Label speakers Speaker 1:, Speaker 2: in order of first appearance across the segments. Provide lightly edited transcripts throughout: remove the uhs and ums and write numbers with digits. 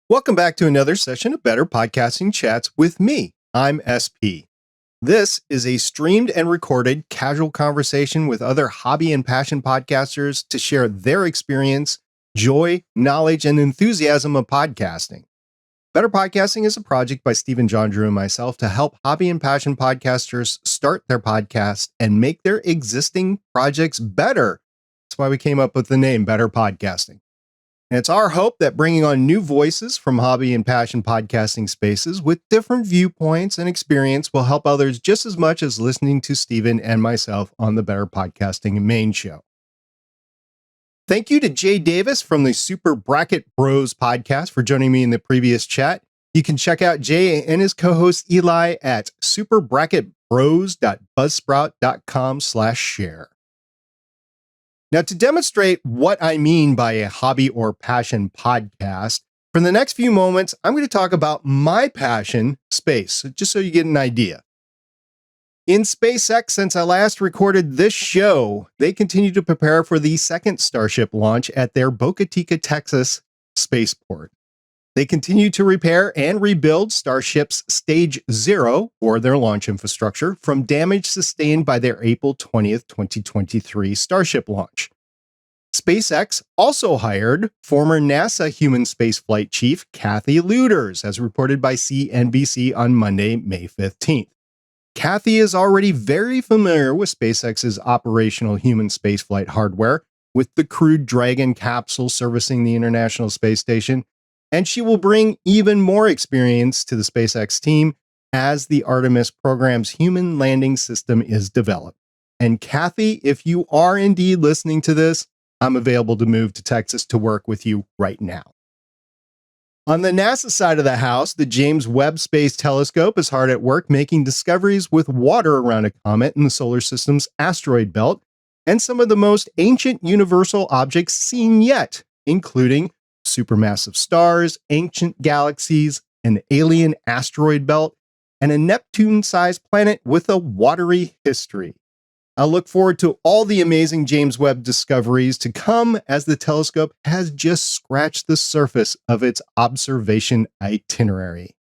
Speaker 1: Welcome back to another session of Better Podcasting Chats with me. I'm SP. This is a streamed and recorded casual conversation with other hobby and passion podcasters to share their experience, joy, knowledge, and enthusiasm of podcasting. Better Podcasting is a project by Stephen John Drew and myself to help hobby and passion podcasters start their podcast and make their existing projects better. That's why we came up with the name Better Podcasting. And it's our hope that bringing on new voices from hobby and passion podcasting spaces with different viewpoints and experience will help others just as much as listening to Stephen and myself on the Better Podcasting main show. Thank you to Jay Davis from the Super Bracket Bros podcast for joining me in the previous chat. You can check out Jay and his co-host Eli at superbracketbros.buzzsprout.com/share. Now, to demonstrate what I mean by a hobby or passion podcast, for the next few moments, I'm going to talk about my passion, space, just so you get an idea. In SpaceX, since I last recorded this show, they continue to prepare for the second Starship launch at their Boca Chica, Texas spaceport. They continue to repair and rebuild Starship's Stage 0, or their launch infrastructure, from damage sustained by their April 20th, 2023 Starship launch. SpaceX also hired former NASA human spaceflight chief Kathy Luters, as reported by CNBC on Monday, May 15th. Kathy is already very familiar with SpaceX's operational human spaceflight hardware, with the Crew Dragon capsule servicing the International Space Station, and she will bring even more experience to the SpaceX team as the Artemis program's human landing system is developed. And Kathy, if you are indeed listening to this, I'm available to move to Texas to work with you right now. On the NASA side of the house, the James Webb Space Telescope is hard at work making discoveries with water around a comet in the solar system's asteroid belt and some of the most ancient universal objects seen yet, including supermassive stars, ancient galaxies, an alien asteroid belt, and a Neptune-sized planet with a watery history. I look forward to all the amazing James Webb discoveries to come as the telescope has just scratched the surface of its observation itinerary.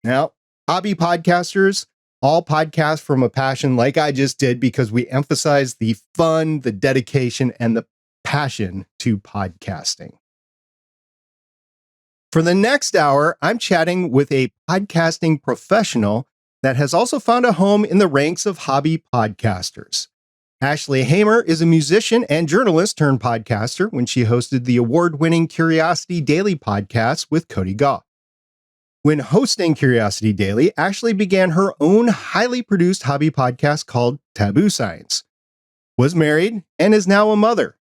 Speaker 1: Now, hobby podcasters, all podcast from a passion like I just did because we emphasize the fun, the dedication, and the passion to podcasting. For the next hour, I'm chatting with a podcasting professional that has also found a home in the ranks of hobby podcasters. Ashley Hamer is a musician and journalist turned podcaster when she hosted the award-winning Curiosity Daily podcast with Cody Goff. When hosting Curiosity Daily, Ashley began her own highly produced hobby podcast called Taboo Science, was married, and is now a mother.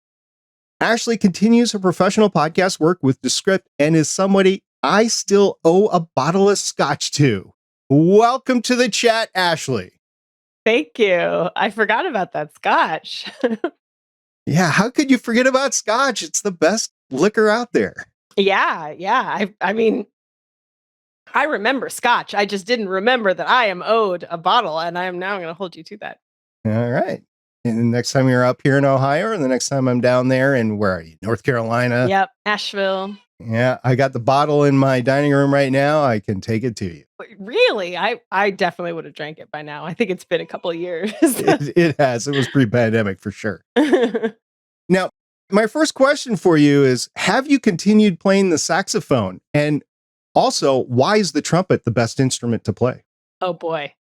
Speaker 1: Ashley continues her professional podcast work with Descript and is somebody I still owe a bottle of scotch to. Welcome to the chat, Ashley.
Speaker 2: Thank you. I forgot about that scotch.
Speaker 1: Yeah, how could you forget about scotch? It's the best liquor out there.
Speaker 2: Yeah. I mean, I remember scotch. I just didn't remember that I am owed a bottle, and I am now going to hold you to that.
Speaker 1: All right. And the next time you're up here in Ohio, or the next time I'm down there in, where are you? North Carolina?
Speaker 2: Yep, Asheville.
Speaker 1: Yeah, I got the bottle in my dining room right now. I can take it to you.
Speaker 2: Really? I definitely would have drank it by now. I think it's been a couple of years.
Speaker 1: It has. It was pre-pandemic for sure. Now, my first question for you is, have you continued playing the saxophone? And also, why is the trumpet the best instrument to play?
Speaker 2: Oh, boy.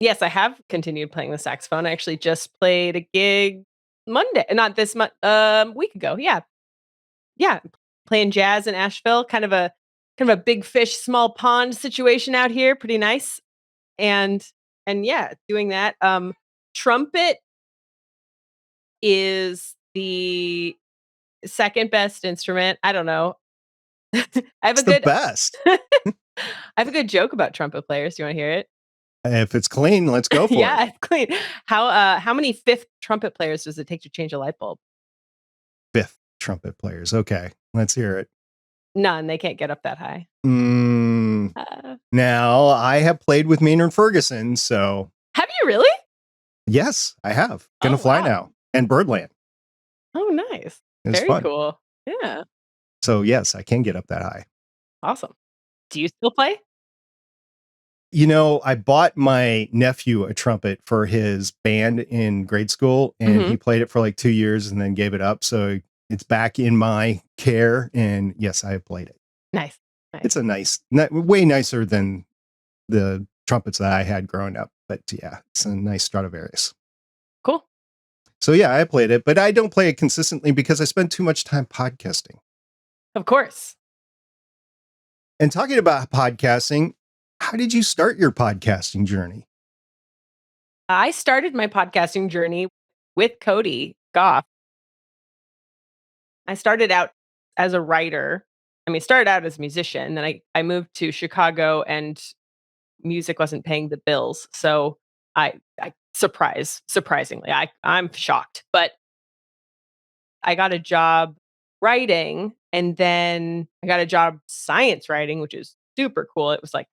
Speaker 2: Yes, I have continued playing the saxophone. I actually just played a gig Monday, not this month, week ago. Yeah. Playing jazz in Asheville, kind of a big fish, small pond situation out here. Pretty nice. And yeah, doing that. Trumpet is the second best instrument. I don't know.
Speaker 1: Best.
Speaker 2: I have a good joke about trumpet players. Do you want to hear it?
Speaker 1: If it's clean, let's go for it.
Speaker 2: Yeah, it's clean. How many fifth trumpet players does it take to change a light bulb?
Speaker 1: Fifth trumpet players. Okay, let's hear it.
Speaker 2: None. They can't get up that high.
Speaker 1: Now, I have played with Maynard Ferguson, so...
Speaker 2: Have you really?
Speaker 1: Yes, I have. Gonna Fly Now. And Birdland.
Speaker 2: Oh, nice. Very
Speaker 1: fun.
Speaker 2: Cool. Yeah.
Speaker 1: So, yes, I can get up that high.
Speaker 2: Awesome. Do you still play?
Speaker 1: I bought my nephew a trumpet for his band in grade school, and
Speaker 2: Mhm.
Speaker 1: he played it for like 2 years and then gave it up. So it's back in my care. And yes, I have played it.
Speaker 2: Nice. Nice.
Speaker 1: It's a way nicer than the trumpets that I had growing up. But yeah, it's a nice Stradivarius.
Speaker 2: Cool.
Speaker 1: So yeah, I played it, but I don't play it consistently because I spend too much time podcasting.
Speaker 2: Of course.
Speaker 1: And talking about podcasting, how did you start your podcasting journey?
Speaker 2: I started my podcasting journey with Cody Goff. I started out as a writer. I mean, started out as a musician, then I moved to Chicago and music wasn't paying the bills. So I surprisingly, I'm shocked, but I got a job writing and then I got a job science writing, which is super cool. It was like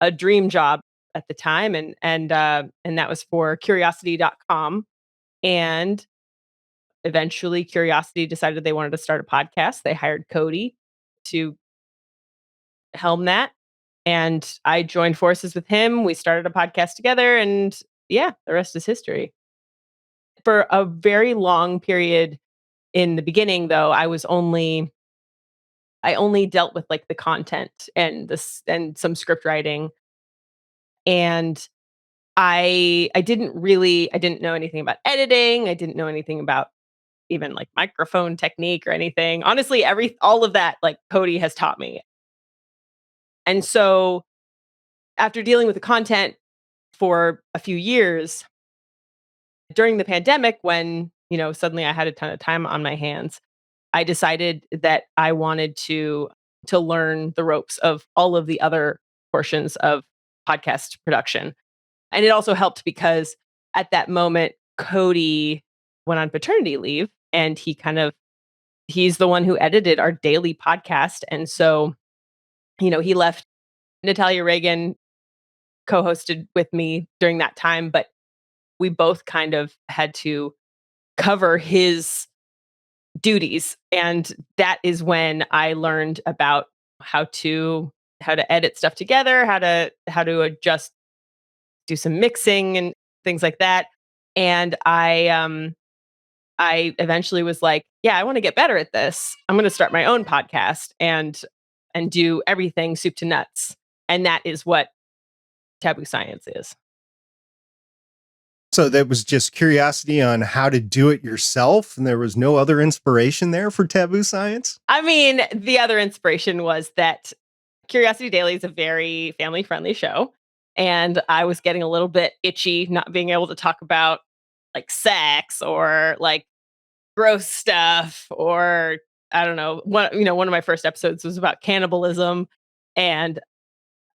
Speaker 2: a dream job at the time and that was for curiosity.com. And eventually Curiosity decided they wanted to start a podcast. They hired Cody to helm that. And I joined forces with him. We started a podcast together and yeah, the rest is history. For a very long period in the beginning though, I only dealt with like the content and this and some script writing. And I didn't know anything about editing. I didn't know anything about even like microphone technique or anything. Honestly, all of that like Cody has taught me. And so after dealing with the content for a few years during the pandemic when, suddenly I had a ton of time on my hands, I decided that I wanted to learn the ropes of all of the other portions of podcast production. And it also helped because at that moment Cody went on paternity leave and he's the one who edited our daily podcast and so, he left. Natalia Reagan co-hosted with me during that time, but we both kind of had to cover his duties. And that is when I learned about how to edit stuff together, how to adjust, do some mixing and things like that. And I eventually was like, yeah, I want to get better at this. I'm going to start my own podcast and do everything soup to nuts. And that is what Taboo Science is.
Speaker 1: So that was just curiosity on how to do it yourself, and there was no other inspiration there for Taboo Science?
Speaker 2: I mean, the other inspiration was that Curiosity Daily is a very family friendly show. And I was getting a little bit itchy not being able to talk about like sex or like gross stuff or I don't know. One of my first episodes was about cannibalism. And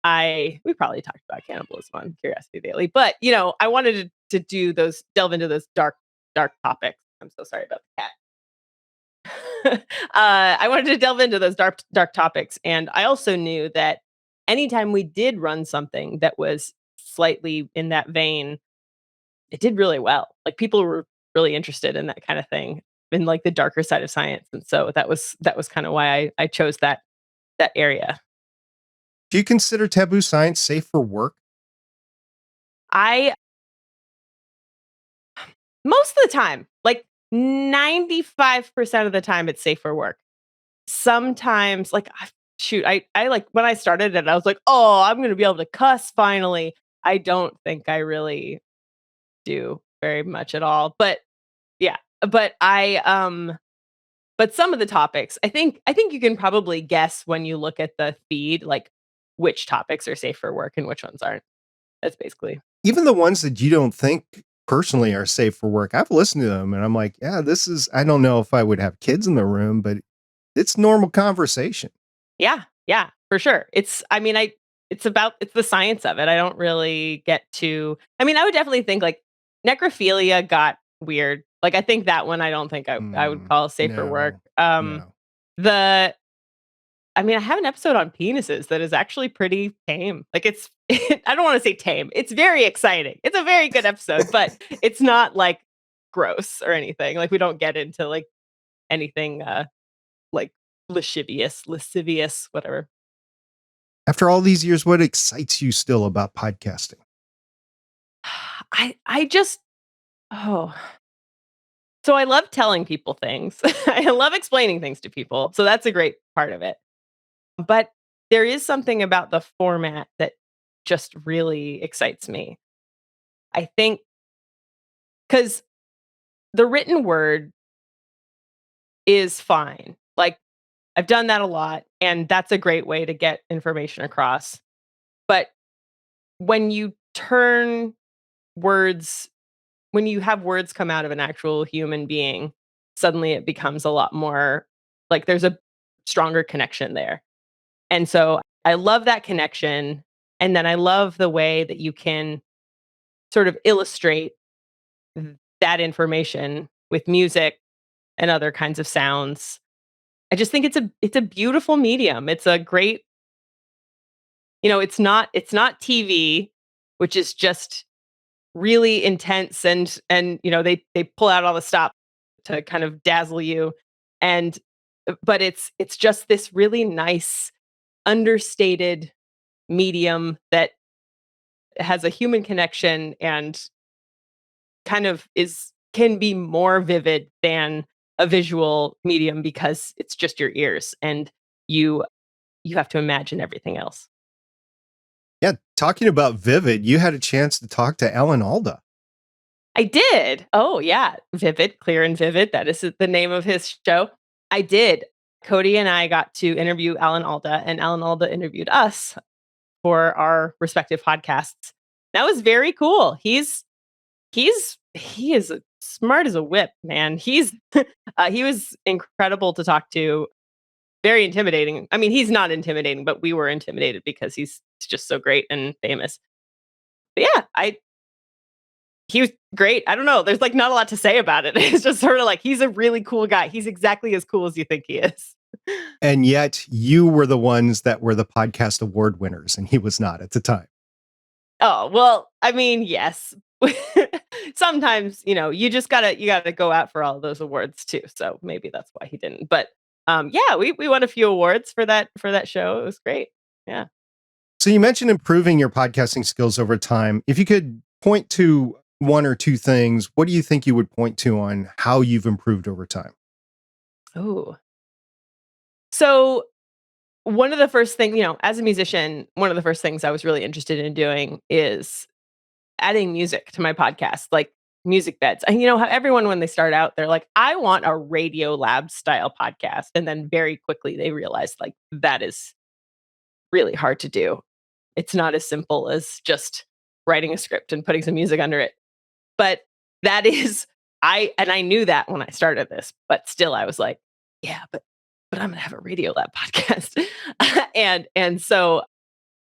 Speaker 2: we probably talked about cannibalism on Curiosity Daily, but I wanted to delve into those dark topics. I'm so sorry about the cat. I wanted to delve into those dark topics, and I also knew that anytime we did run something that was slightly in that vein, it did really well. Like people were really interested in that kind of thing, in like the darker side of science, and so that was kind of why I chose that area.
Speaker 1: Do you consider Taboo Science safe for work?
Speaker 2: I Most of the time, like 95% of the time, it's safe for work. Sometimes, like, shoot, I like when I started it, I was like, oh, I'm going to be able to cuss finally. I don't think I really do very much at all. But yeah, but some of the topics, I think you can probably guess when you look at the feed, like which topics are safe for work and which ones aren't. That's basically.
Speaker 1: Even the ones that you don't think personally are safe for work, I've listened to them and I'm like, yeah, I don't know if I would have kids in the room, but it's normal conversation.
Speaker 2: Yeah, yeah, for sure. It's the science of it. I don't really get to I mean, I would definitely think like necrophilia got weird. Like I think that one I don't think I would call safe for work.
Speaker 1: No, no.
Speaker 2: The I mean, I have an episode on penises that is actually pretty tame. Like it's I don't want to say tame. It's very exciting. It's a very good episode, but it's not like gross or anything. Like we don't get into like anything like lascivious, whatever.
Speaker 1: After all these years, what excites you still about podcasting?
Speaker 2: I just oh. So I love telling people things. I love explaining things to people. So that's a great part of it. But there is something about the format that just really excites me. I think cuz the written word is fine. Like I've done that a lot and that's a great way to get information across. But when you turn words when you have words come out of an actual human being, suddenly it becomes a lot more like there's a stronger connection there. And so I love that connection. And then I love the way that you can sort of illustrate that information with music and other kinds of sounds. I just think it's a beautiful medium. It's a great, it's not TV, which is just really intense and they pull out all the stop to kind of dazzle you and but it's just this really nice understated medium that has a human connection and kind of is can be more vivid than a visual medium because it's just your ears and you you have to imagine everything else.
Speaker 1: Yeah, talking about Vivid, you had a chance to talk to Alan Alda.
Speaker 2: I did. Oh, yeah. Vivid, Clear and Vivid. That is the name of his show. I did. Cody and I got to interview Alan Alda, and Alan Alda interviewed us for our respective podcasts. That was very cool. He is smart as a whip, man. He was incredible to talk to. Very intimidating. I mean, he's not intimidating, but we were intimidated because he's just so great and famous. But yeah, I he was great. I don't know. There's like not a lot to say about it. It's just sort of like he's a really cool guy. He's exactly as cool as you think he is.
Speaker 1: And yet you were the ones that were the podcast award winners, and he was not at the time.
Speaker 2: Oh, well, I mean, yes. Sometimes, you gotta go out for all of those awards too. So maybe that's why he didn't. But yeah, we won a few awards for that show. It was great. Yeah.
Speaker 1: So you mentioned improving your podcasting skills over time. If you could point to one or two things, what do you think you would point to on how you've improved over time?
Speaker 2: Oh. So one of the first things, as a musician, one of the first things I was really interested in doing is adding music to my podcast, like music beds. And you know how everyone, when they start out, they're like, I want a Radio Lab style podcast. And then very quickly they realize like that is really hard to do. It's not as simple as just writing a script and putting some music under it. But that is, I knew that when I started this, but still I was like, yeah, but I'm gonna have a Radio Lab podcast. and so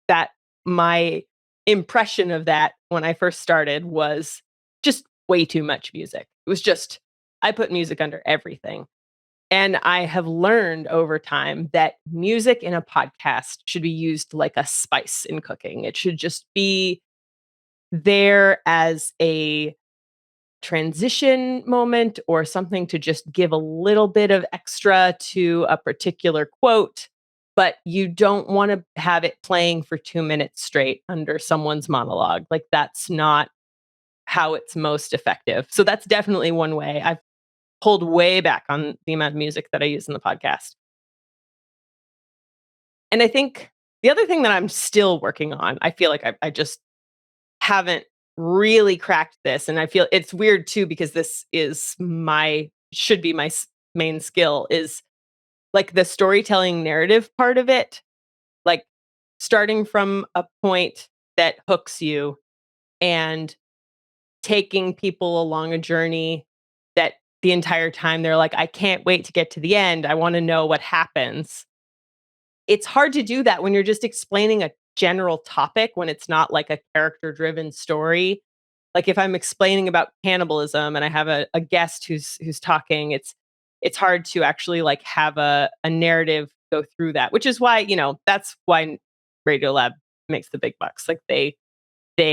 Speaker 2: that my impression of that when I first started was just way too much music. It was just I put music under everything. And I have learned over time that music in a podcast should be used like a spice in cooking. It should just be there as a transition moment or something to just give a little bit of extra to a particular quote, but you don't want to have it playing for 2 minutes straight under someone's monologue. Like that's not how it's most effective. So that's definitely one way. I've pulled way back on the amount of music that I use in the podcast. And I think the other thing that I'm still working on, I feel like I just haven't really cracked this. And I feel it's weird too, because this is should be my main skill is like the storytelling narrative part of it, like starting from a point that hooks you and taking people along a journey that the entire time they're like, I can't wait to get to the end. I want to know what happens. It's hard to do that when you're just explaining a general topic when it's not like a character driven story. Like if I'm explaining about cannibalism and I have a guest who's talking, it's hard to actually like have a narrative go through that, which is why, that's why Radiolab makes the big bucks. Like they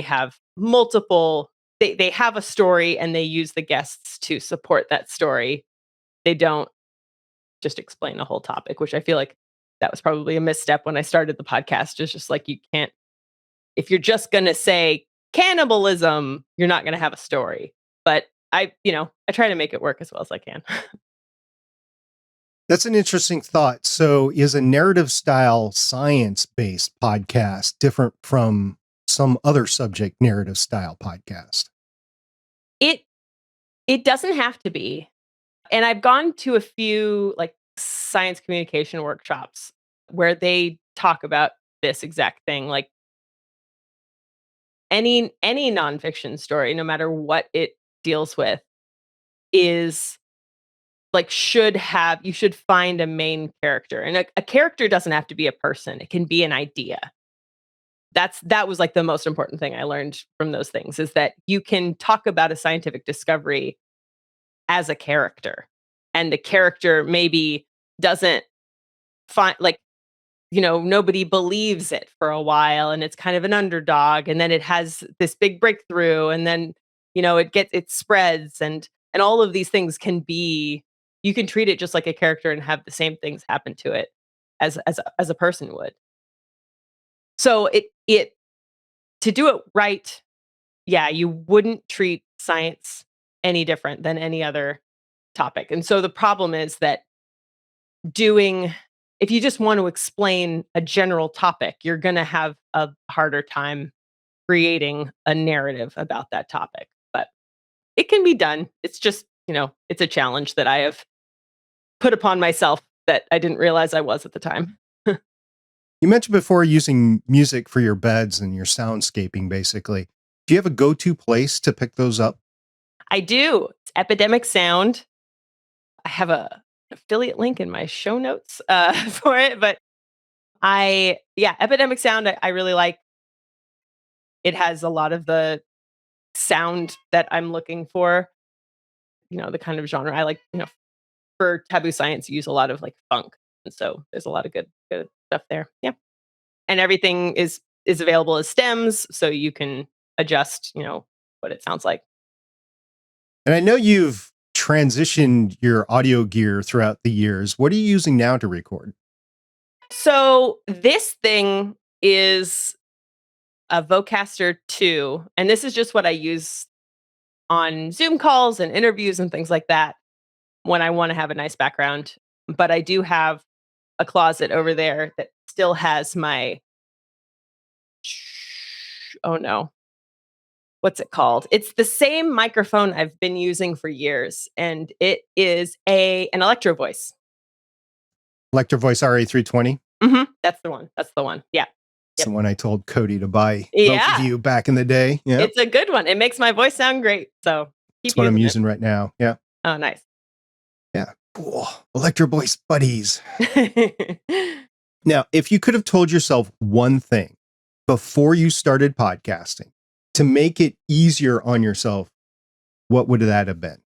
Speaker 2: have multiple they have a story and they use the guests to support that story. They don't just explain a whole topic, which I feel like that was probably a misstep when I started the podcast. It's just like, you can't, if you're just going to say cannibalism, you're not going to have a story. But I try to make it work as well as I can.
Speaker 1: That's an interesting thought. So, is a narrative style science based podcast different from some other subject narrative style podcast?
Speaker 2: It doesn't have to be. And I've gone to a few like science communication workshops where they talk about this exact thing. Like any nonfiction story, no matter what it deals with, is like you should find a main character. And a character doesn't have to be a person. It can be an idea. That was like the most important thing I learned from those things, is that you can talk about a scientific discovery as a character. And the character maybe doesn't find, like, nobody believes it for a while and it's kind of an underdog, and then it has this big breakthrough, and then it spreads, and all of these things you can treat it just like a character and have the same things happen to it as a person would. So it to do it right, yeah, you wouldn't treat science any different than any other topic. And so the problem is that if you just want to explain a general topic, you're going to have a harder time creating a narrative about that topic. But it can be done. It's just, it's a challenge that I have put upon myself that I didn't realize I was at the time.
Speaker 1: You mentioned before using music for your beds and your soundscaping, basically. Do you have a go-to place to pick those up?
Speaker 2: I do. It's Epidemic Sound. I have an affiliate link in my show notes for it, but Epidemic Sound, I really like. It has a lot of the sound that I'm looking for, the kind of genre I like. For Taboo Science, you use a lot of like funk, and so there's a lot of good stuff there. Yeah, and everything is available as stems, so you can adjust, what it sounds like.
Speaker 1: And I know you've transitioned your audio gear throughout the years. What are you using now to record?
Speaker 2: So this thing is a Vocaster 2, and this is just what I use on Zoom calls and interviews and things like that when I want to have a nice background. But I do have a closet over there that still has my, oh no, what's it called? It's the same microphone I've been using for years, and it is an Electro Voice.
Speaker 1: Electro Voice RA320?
Speaker 2: Mm-hmm. That's the one. Yeah.
Speaker 1: It's the one I told Cody to buy
Speaker 2: Yeah.
Speaker 1: both of you back in the day. Yeah.
Speaker 2: It's a good one. It makes my voice sound great. So
Speaker 1: that's what I'm using right now. Yeah.
Speaker 2: Oh, nice.
Speaker 1: Yeah. Cool. Electro Voice buddies. Now, if you could have told yourself one thing before you started podcasting to make it easier on yourself, what would that have been?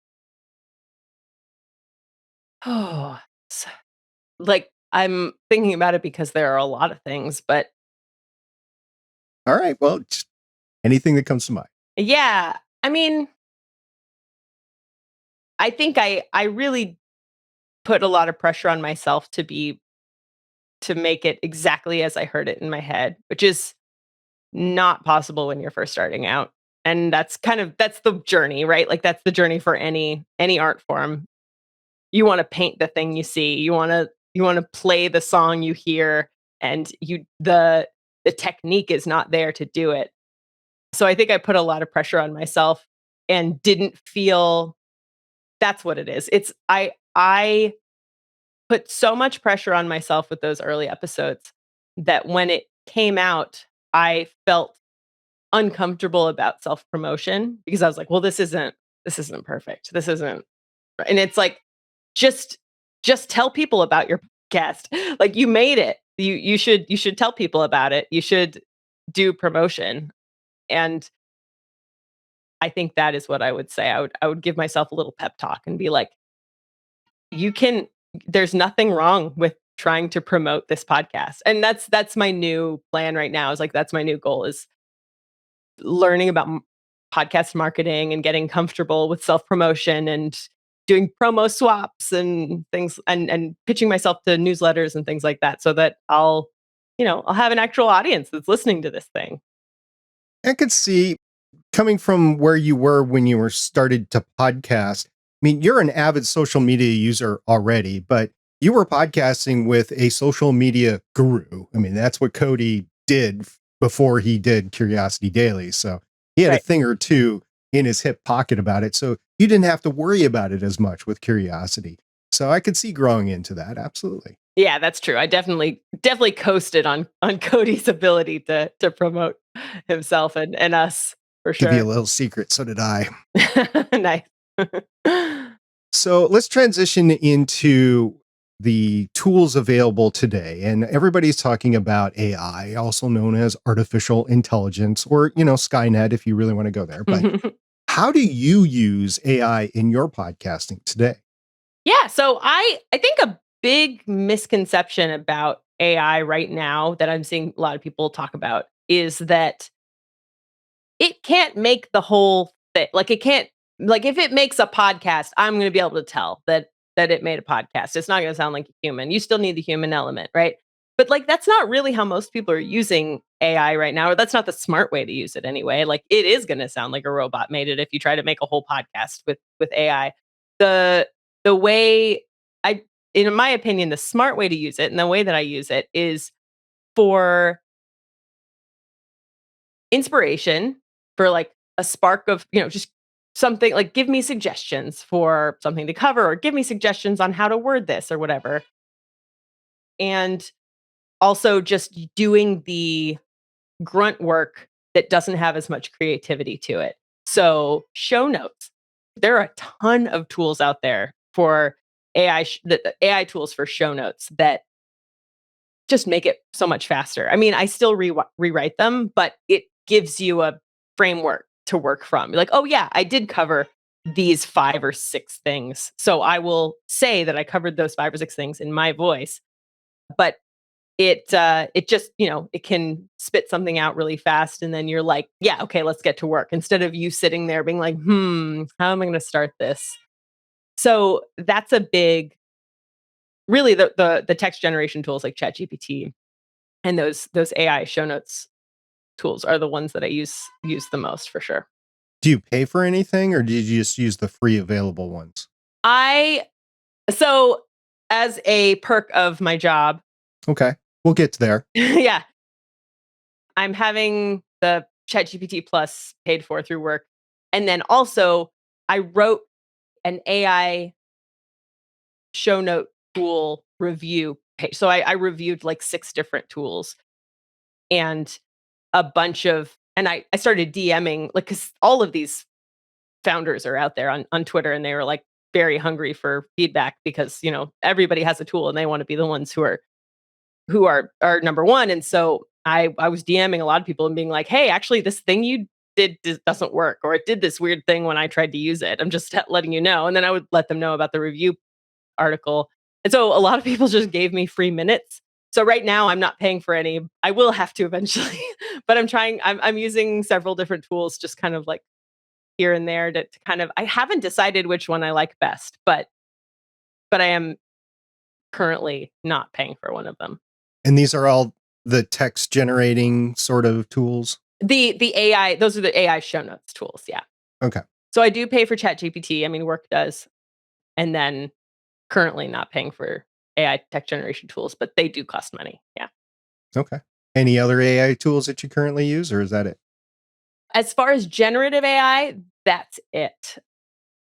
Speaker 2: Oh, like I'm thinking about it because there are a lot of things, but.
Speaker 1: All right. Well, just anything that comes to mind.
Speaker 2: Yeah. I mean, I think I really put a lot of pressure on myself to make it exactly as I heard it in my head, which is not possible when you're first starting out. And that's the journey, right? Like that's the journey for any art form. You want to paint the thing you see. You want to play the song you hear, and the technique is not there to do it. So I think I put a lot of pressure on myself and didn't feel that's what it is. It's I put so much pressure on myself with those early episodes that when it came out, I felt uncomfortable about self-promotion because I was like, well, this isn't perfect. This isn't, and it's like, just tell people about your podcast. Like you made it. You should tell people about it. You should do promotion. And I think that is what I would say. I would give myself a little pep talk and be like, there's nothing wrong with trying to promote this podcast. And that's my new plan right now, is like, that's my new goal, is learning about podcast marketing and getting comfortable with self-promotion and doing promo swaps and things and pitching myself to newsletters and things like that so that I'll have an actual audience that's listening to this thing.
Speaker 1: I could see coming from where you were when you were started to podcast. I mean, you're an avid social media user already, but you were podcasting with a social media guru. I mean, that's what Cody did before he did Curiosity Daily. So he had a
Speaker 2: Right.
Speaker 1: thing or two in his hip pocket about it. So you didn't have to worry about it as much with Curiosity. So I could see growing into that. Absolutely.
Speaker 2: Yeah, that's true. I definitely coasted on Cody's ability to promote himself and us for
Speaker 1: Give you a
Speaker 2: sure.
Speaker 1: little secret. So did I.
Speaker 2: Nice.
Speaker 1: So let's transition into the tools available today. And everybody's talking about AI, also known as artificial intelligence, or, Skynet, if you really want to go there. But how do you use AI in your podcasting today?
Speaker 2: Yeah, so I think a big misconception about AI right now that I'm seeing a lot of people talk about is that it can't make the whole thing. Like it can't like if it makes a podcast, I'm going to be able to tell that it made a podcast. It's not going to sound like a human. You still need the human element, right? But like that's not really how most people are using AI right now, or that's not the smart way to use it anyway. Like it is going to sound like a robot made it if you try to make a whole podcast with AI. The the way I in my opinion, the smart way to use it and the way that I use it is for inspiration, for like a spark of, just something like give me suggestions for something to cover or give me suggestions on how to word this or whatever. And also just doing the grunt work that doesn't have as much creativity to it. So, show notes. There are a ton of tools out there for the AI tools for show notes that just make it so much faster. I mean, I still rewrite them, but it gives you a framework to work from. You're like, oh yeah, I did cover these 5 or 6 things. So I will say that I covered those 5 or 6 things in my voice. But it just, it can spit something out really fast. And then you're like, yeah, okay, let's get to work. Instead of you sitting there being like, how am I going to start this? So that's a big, really the text generation tools like ChatGPT and those AI show notes tools are the ones that I use the most for sure.
Speaker 1: Do you pay for anything or did you just use the free available ones?
Speaker 2: I so as a perk of my job,
Speaker 1: Okay. We'll get to there.
Speaker 2: yeah, I'm having the ChatGPT Plus paid for through work. And then also I wrote an AI show note tool review page. So I reviewed like 6 different tools and a bunch of and I started DMing like because all of these founders are out there on Twitter and they were like very hungry for feedback because everybody has a tool and they want to be the ones who are number one. And so I was DMing a lot of people and being like, hey, actually this thing you did doesn't work, or it did this weird thing when I tried to use it. I'm just letting you know. And then I would let them know about the review article. And so a lot of people just gave me free minutes. So right now I'm not paying for any. I will have to eventually, but I'm using several different tools just kind of like here and there to kind of I haven't decided which one I like best, but I am currently not paying for one of them.
Speaker 1: And these are all the text generating sort of tools?
Speaker 2: The AI, those are the AI show notes tools, yeah.
Speaker 1: Okay.
Speaker 2: So I do pay for ChatGPT. I mean, work does, and then currently not paying for AI text generation tools, but they do cost money. Yeah.
Speaker 1: Okay. Any other AI tools that you currently use, or is that it?
Speaker 2: As far as generative AI, that's it.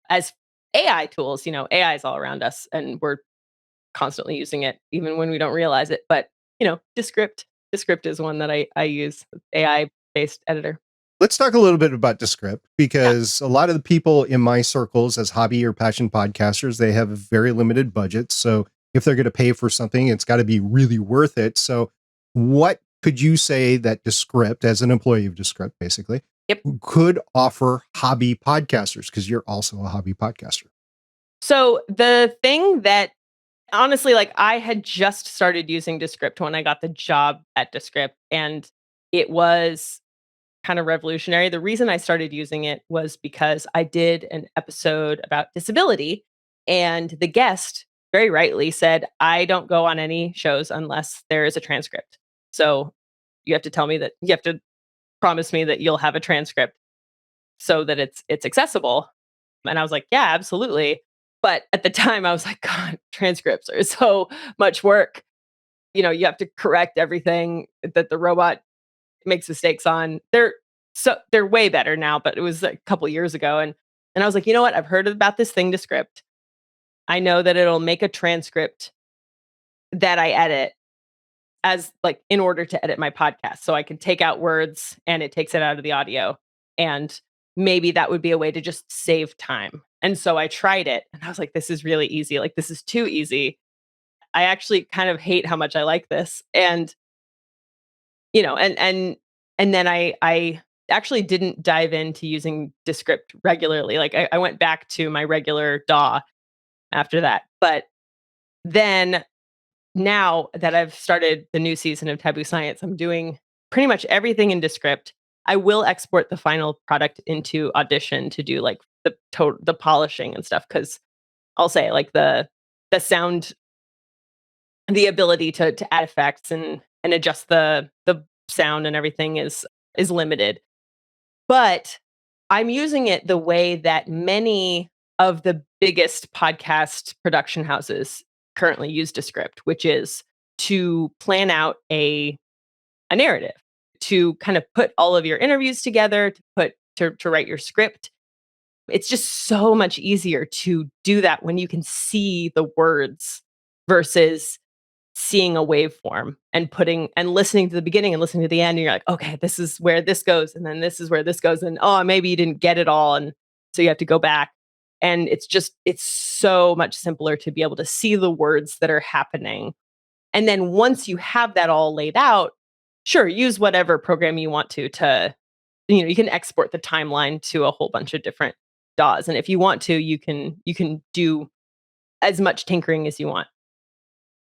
Speaker 2: As AI tools, AI is all around us and we're constantly using it even when we don't realize it. But, Descript is one that I use, AI based editor.
Speaker 1: Let's talk a little bit about Descript
Speaker 2: Yeah.
Speaker 1: because a lot of the people in my circles as hobby or passion podcasters, they have very limited budgets. So if they're going to pay for something, it's got to be really worth it. So what could you say that Descript, as an employee of Descript, basically,
Speaker 2: Yep.
Speaker 1: could offer hobby podcasters? Because you're also a hobby podcaster.
Speaker 2: So the thing that honestly, like I had just started using Descript when I got the job at Descript, and it was kind of revolutionary. The reason I started using it was because I did an episode about disability And the guest very rightly said, I don't go on any shows unless there is a transcript. So you have to tell me that you have to promise me that you'll have a transcript so that it's accessible. And I was like, yeah, absolutely. But at the time I was like, God, transcripts are so much work. You have to correct everything that the robot makes mistakes on. They're way better now, but it was a couple years ago. And I was like, you know what? I've heard about this thing, Descript. I know that it'll make a transcript that I edit as like in order to edit my podcast. So I can take out words and it takes it out of the audio. And maybe that would be a way to just save time. And so I tried it and I was like, this is really easy. Like, this is too easy. I actually kind of hate how much I like this. And, and then I actually didn't dive into using Descript regularly. Like I went back to my regular DAW after that. But then now that I've started the new season of Taboo Science, I'm doing pretty much everything in Descript. I will export the final product into Audition to do like the polishing and stuff, because I'll say like the sound, the ability to add effects and adjust the sound and everything is limited. But I'm using it the way that many of the biggest podcast production houses currently use Descript, which is to plan out a narrative, to kind of put all of your interviews together, to write your script. It's just so much easier to do that when you can see the words versus seeing a waveform and putting and listening to the beginning and listening to the end. And you're like, okay, this is where this goes. And then this is where this goes. And oh, maybe you didn't get it all. And so you have to go back. And it's so much simpler to be able to see the words that are happening. And then once you have that all laid out, sure, use whatever program you want to, you can export the timeline to a whole bunch of different DAWs. And if you want to, you can do as much tinkering as you want.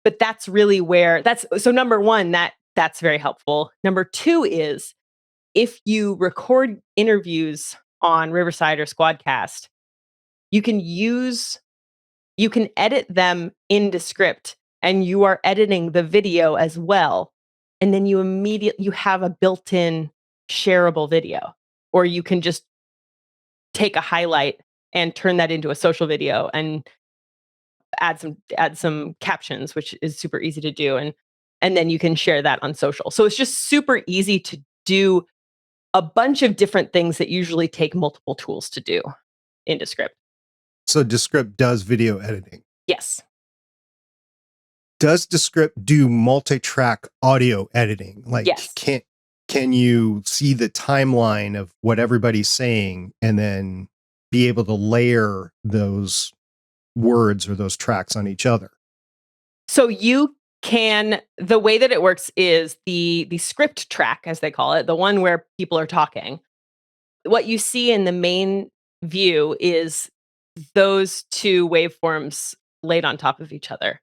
Speaker 2: But that's really where so number one, that's very helpful. Number two is if you record interviews on Riverside or Squadcast, you can edit them in Descript and you are editing the video as well. And then you have a built-in shareable video, or you can just take a highlight and turn that into a social video and add some captions, which is super easy to do. And then you can share that on social. So it's just super easy to do a bunch of different things that usually take multiple tools to do in Descript.
Speaker 1: So Descript does video editing.
Speaker 2: Yes.
Speaker 1: Does Descript do multi-track audio editing? Like,
Speaker 2: yes.
Speaker 1: Can you see the timeline of what everybody's saying and then be able to layer those words or those tracks on each other?
Speaker 2: So the way that it works is the script track, as they call it, the one where people are talking. What you see in the main view is those two waveforms laid on top of each other.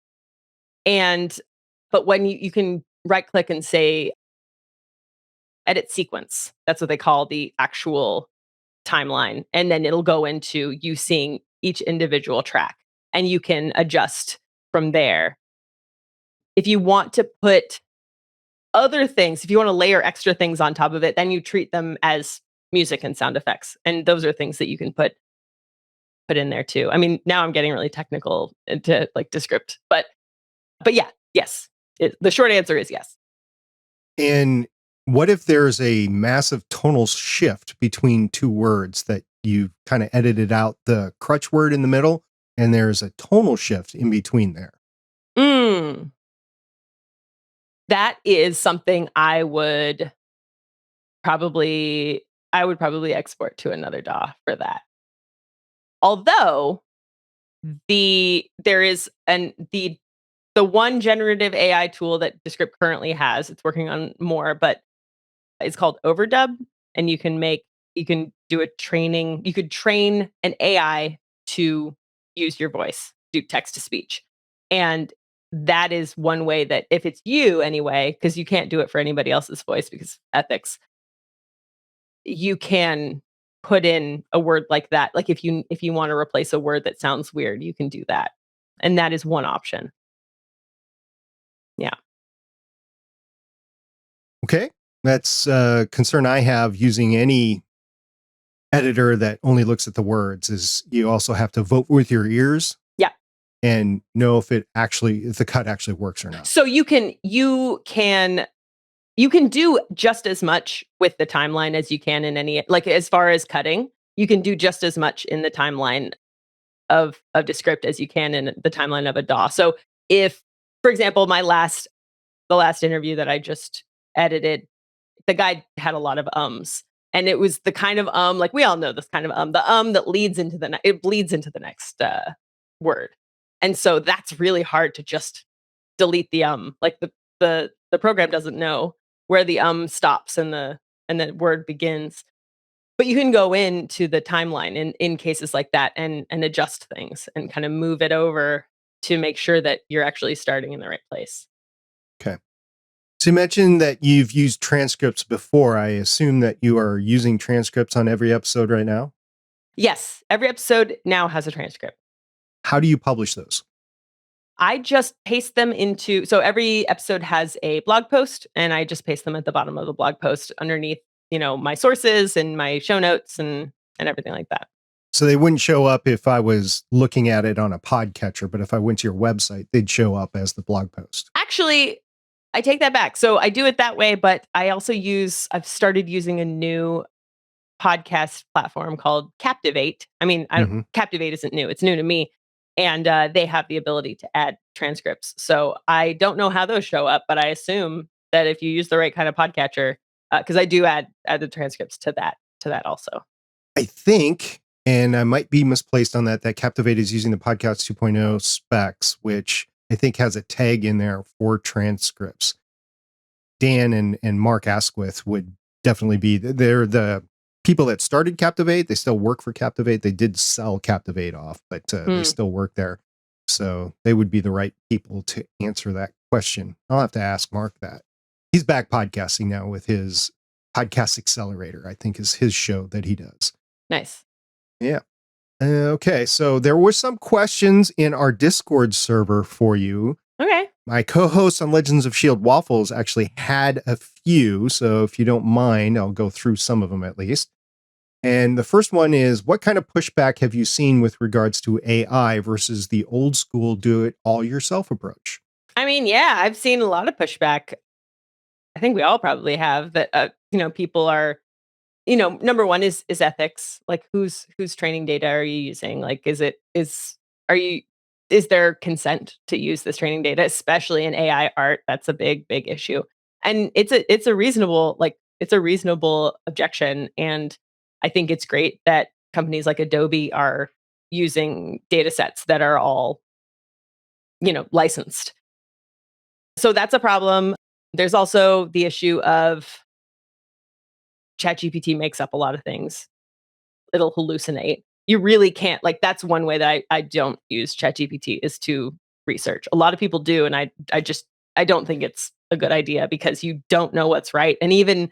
Speaker 2: But when you can right click and say edit sequence, that's what they call the actual timeline. And then it'll go into you seeing each individual track and you can adjust from there. If you want to put other things, if you want to layer extra things on top of it, then you treat them as music and sound effects. And those are things that you can put in there too. I mean, now I'm getting really technical into like Descript, but yeah, yes. The short answer is yes.
Speaker 1: And what if there's a massive tonal shift between two words that you kind of edited out the crutch word in the middle and there's a tonal shift in between there?
Speaker 2: That is something I would probably export to another DAW for that. Although there is the one generative AI tool that Descript currently has, it's working on more, but it's called Overdub, and you could train an AI to use your voice, do text to speech. And that is one way that if it's you anyway, because you can't do it for anybody else's voice because ethics, you can put in a word like that. Like if you want to replace a word that sounds weird, you can do that. And that is one option. Yeah.
Speaker 1: Okay. That's a concern I have using any editor that only looks at the words is you also have to vote with your ears.
Speaker 2: Yeah.
Speaker 1: And know if the cut actually works or not.
Speaker 2: So you can do just as much with the timeline as you can in any, like as far as cutting, you can do just as much in the timeline of Descript as you can in the timeline of a DAW. So if, for example, the last interview that I just edited, the guy had a lot of ums. And it was the kind of like we all know this kind of the that leads into it bleeds into the next word. And so that's really hard to just delete the like the program doesn't know where the stops and the word begins. But you can go into the timeline in cases like that and adjust things and kind of move it over to make sure that you're actually starting in the right place.
Speaker 1: Okay. So you mentioned that you've used transcripts before. I assume that you are using transcripts on every episode right now?
Speaker 2: Yes, every episode now has a transcript.
Speaker 1: How do you publish those?
Speaker 2: I just paste them into, so every episode has a blog post and I just paste them at the bottom of the blog post underneath, my sources and my show notes and everything like that.
Speaker 1: So they wouldn't show up if I was looking at it on a podcatcher, but if I went to your website, they'd show up as the blog post.
Speaker 2: Actually, I take that back. So I do it that way, but I've started using a new podcast platform called Captivate. I mean, Captivate isn't new. It's new to me. And they have the ability to add transcripts. So I don't know how those show up, but I assume that if you use the right kind of podcatcher, because I do add the transcripts to that also.
Speaker 1: I think, and I might be misplaced on that Captivate is using the Podcast 2.0 specs, which I think has a tag in there for transcripts. Dan and Mark Asquith would definitely be, they're the people that started Captivate. They still work for Captivate. They did sell Captivate off, but they still work there. So they would be the right people to answer that question. I'll have to ask Mark that. He's back podcasting now with his Podcast Accelerator, I think is his show that he does.
Speaker 2: Nice.
Speaker 1: Yeah. Okay. So there were some questions in our Discord server for you.
Speaker 2: Okay.
Speaker 1: My co-host on Legends of Shield Waffles actually had a few. So if you don't mind, I'll go through some of them at least. And the first one is, what kind of pushback have you seen with regards to AI versus the old school do-it-all-yourself approach?
Speaker 2: I mean, yeah, I've seen a lot of pushback. I think we all probably have that, people are, number one is ethics. Like whose training data are you using? Like, is there consent to use this training data, especially in AI art? That's a big issue. And it's a reasonable objection. And I think it's great that companies like Adobe are using data sets that are all, licensed. So that's a problem. There's also the issue of ChatGPT makes up a lot of things. It'll hallucinate. You really can't, like, that's one way that I don't use ChatGPT is to research. A lot of people do. And I don't think it's a good idea because you don't know what's right. And even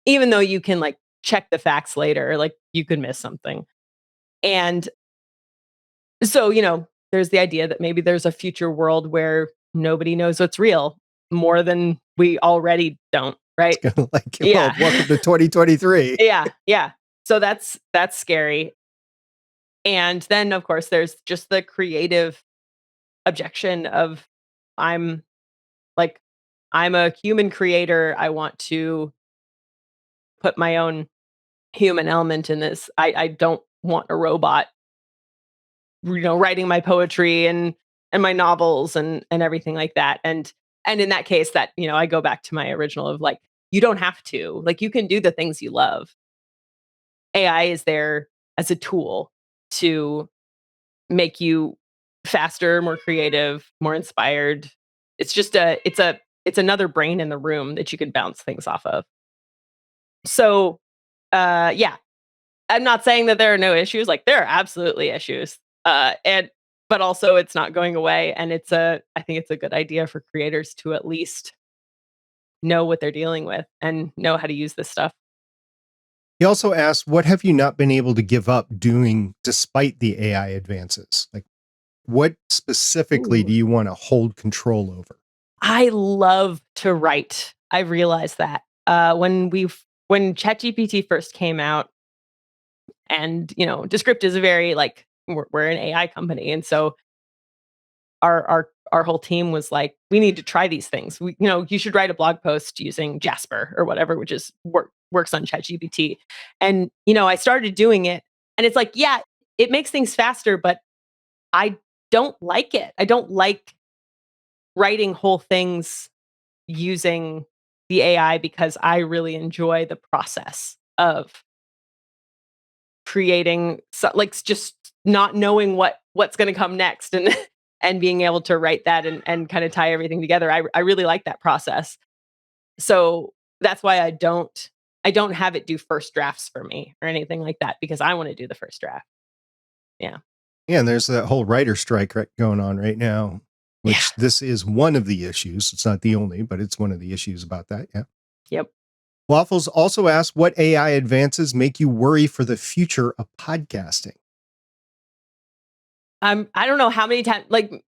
Speaker 2: though you can like check the facts later, like you could miss something. And so, there's the idea that maybe there's a future world where nobody knows what's real more than we already don't, right?
Speaker 1: It's kind of like, well, welcome to 2023.
Speaker 2: Yeah. So that's scary. And then, of course, there's just the creative objection of I'm a human creator. I want to put my own human element in this. I don't want a robot, writing my poetry and my novels and everything like that. And in that case, that, I go back to my original of like, you don't have to, like, you can do the things you love. AI is there as a tool to make you faster, more creative, more inspired. It's just it's another brain in the room that you can bounce things off of. So, yeah, I'm not saying that there are no issues. Like there are absolutely issues. But also it's not going away. And I think it's a good idea for creators to at least know what they're dealing with and know how to use this stuff.
Speaker 1: He also asked, what have you not been able to give up doing despite the AI advances? Like, what specifically do you want to hold control over?
Speaker 2: I love to write. I realized that when ChatGPT first came out, and Descript is a very we're an AI company, and so our whole team was like, we need to try these things. You should write a blog post using Jasper or whatever, which is works on ChatGPT. And I started doing it, and it's like, yeah, it makes things faster, but I don't like it. I don't like writing whole things using the AI because I really enjoy the process of creating, just not knowing what's going to come next, and and being able to write that and kind of tie everything together. I really like that process. So that's why I don't have it do first drafts for me or anything like that, because I want to do the first draft. Yeah.
Speaker 1: Yeah, and there's that whole writer strike going on right now, which this is one of the issues. It's not the only, but it's one of the issues about that. Yeah.
Speaker 2: Yep.
Speaker 1: Waffles also asked, what AI advances make you worry for the future of podcasting?
Speaker 2: I don't know how many times,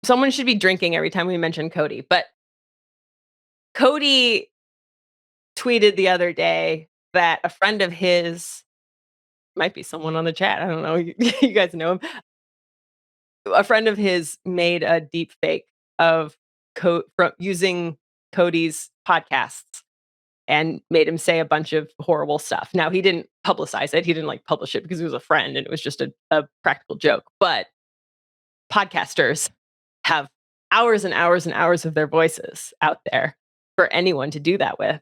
Speaker 2: someone should be drinking every time we mention Cody, but Cody tweeted the other day that a friend of his, might be someone on the chat, I don't know, you guys know him. A friend of his made a deep fake of from using Cody's podcasts and made him say a bunch of horrible stuff. Now, he didn't publicize it. He didn't publish it because he was a friend and it was just a practical joke. But podcasters have hours and hours and hours of their voices out there for anyone to do that with.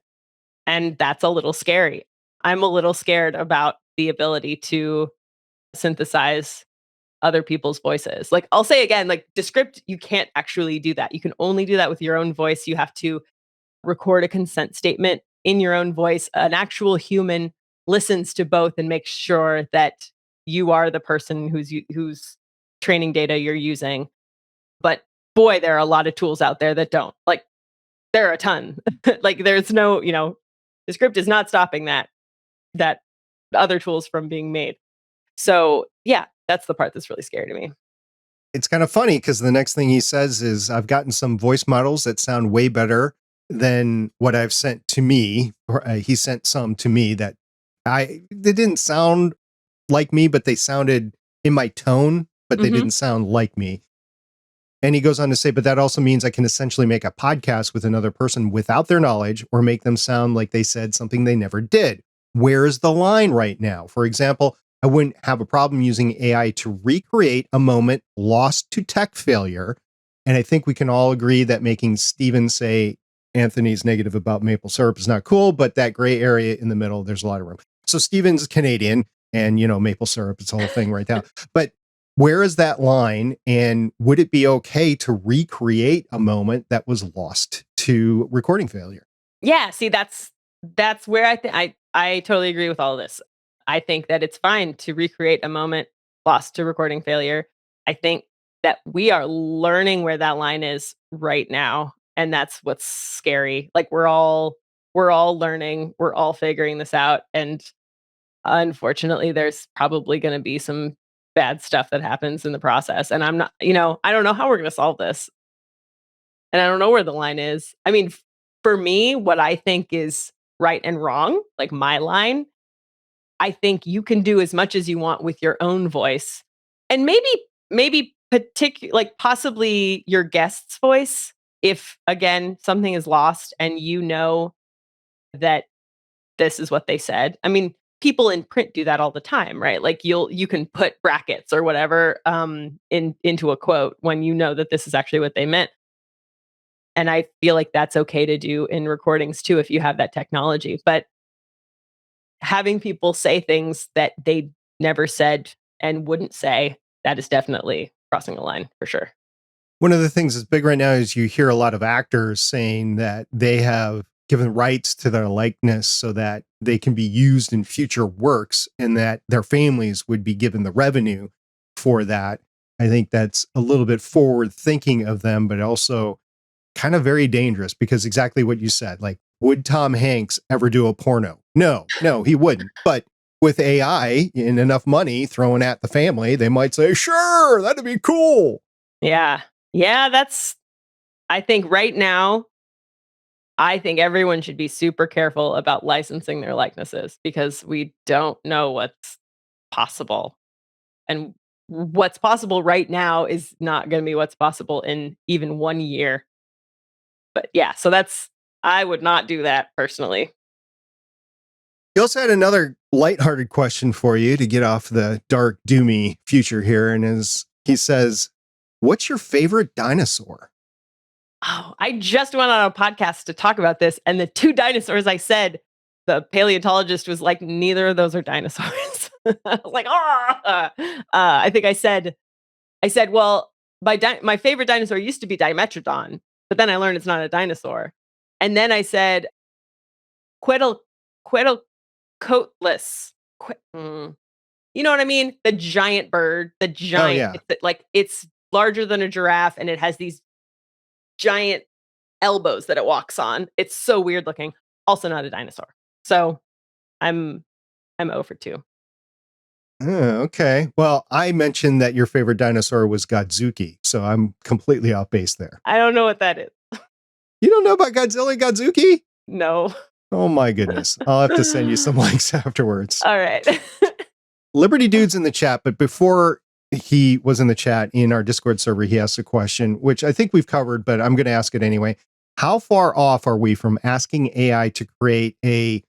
Speaker 2: And that's a little scary. I'm a little scared about the ability to synthesize other people's voices. I'll say again, Descript, you can't actually do that. You can only do that with your own voice. You have to record a consent statement in your own voice. An actual human listens to both and makes sure that you are the person whose training data you're using. But boy, there are a lot of tools out there that don't. There are a ton. There's no, Descript is not stopping that other tools from being made. So yeah, that's the part that's really scary to me.
Speaker 1: It's kind of funny because the next thing he says is, I've gotten some voice models that sound way better than what I've sent to me. Or he sent some to me that they didn't sound like me, but they sounded in my tone, but they didn't sound like me. And he goes on to say, but that also means I can essentially make a podcast with another person without their knowledge or make them sound like they said something they never did. Where is the line right now? For example, I wouldn't have a problem using AI to recreate a moment lost to tech failure. And I think we can all agree that making Steven say Anthony's negative about maple syrup is not cool, but that gray area in the middle, there's a lot of room. So Steven's Canadian and, maple syrup, it's the whole thing right now. But where is that line? And would it be okay to recreate a moment that was lost to recording failure?
Speaker 2: Yeah, see, that's where I totally agree with all of this. I think that it's fine to recreate a moment lost to recording failure. I think that we are learning where that line is right now, and that's what's scary. We're all learning, we're all figuring this out, and unfortunately there's probably going to be some bad stuff that happens in the process, and I'm not, I don't know how we're going to solve this. And I don't know where the line is. I mean, for me, what I think is right and wrong, my line, I think you can do as much as you want with your own voice, and maybe possibly your guest's voice. If again something is lost and that this is what they said. I mean, people in print do that all the time, right? You can put brackets or whatever into a quote when you know that this is actually what they meant. And I feel like that's okay to do in recordings too if you have that technology. But having people say things that they never said and wouldn't say, that is definitely crossing a line for sure.
Speaker 1: One of the things that's big right now is you hear a lot of actors saying that they have given rights to their likeness so that they can be used in future works and that their families would be given the revenue for that. I think that's a little bit forward thinking of them, but also kind of very dangerous because exactly what you said, would Tom Hanks ever do a porno? No, he wouldn't. But with AI and enough money thrown at the family, they might say, sure, that'd be cool.
Speaker 2: Yeah. Yeah, I think right now, I think everyone should be super careful about licensing their likenesses because we don't know what's possible. And what's possible right now is not going to be what's possible in even 1 year. But yeah, so I would not do that personally.
Speaker 1: He also had another lighthearted question for you to get off the dark, doomy future here. And he says, what's your favorite dinosaur?
Speaker 2: Oh, I just went on a podcast to talk about this, and the two dinosaurs I said, the paleontologist was like, neither of those are dinosaurs. I was like, ah. I think I said, well, my favorite dinosaur used to be Dimetrodon, but then I learned it's not a dinosaur. And then I said, Quetzal, Quetzalcoatlus. You know what I mean? The giant bird, the
Speaker 1: Oh,
Speaker 2: giant,
Speaker 1: yeah.
Speaker 2: it's larger than a giraffe, and it has these giant elbows that it walks on. It's so weird looking. Also not a dinosaur. So I'm 0 for 2.
Speaker 1: Oh, okay. Well, I mentioned that your favorite dinosaur was Godzuki, so I'm completely off base there.
Speaker 2: I don't know what that is.
Speaker 1: You don't know about Godzilla and Godzuki?
Speaker 2: No.
Speaker 1: Oh my goodness. I'll have to send you some links afterwards.
Speaker 2: All right.
Speaker 1: Liberty Dude's in the chat, but before he was in the chat in our Discord server, he asked a question, which I think we've covered, but I'm going to ask it anyway. How far off are we from asking AI to create a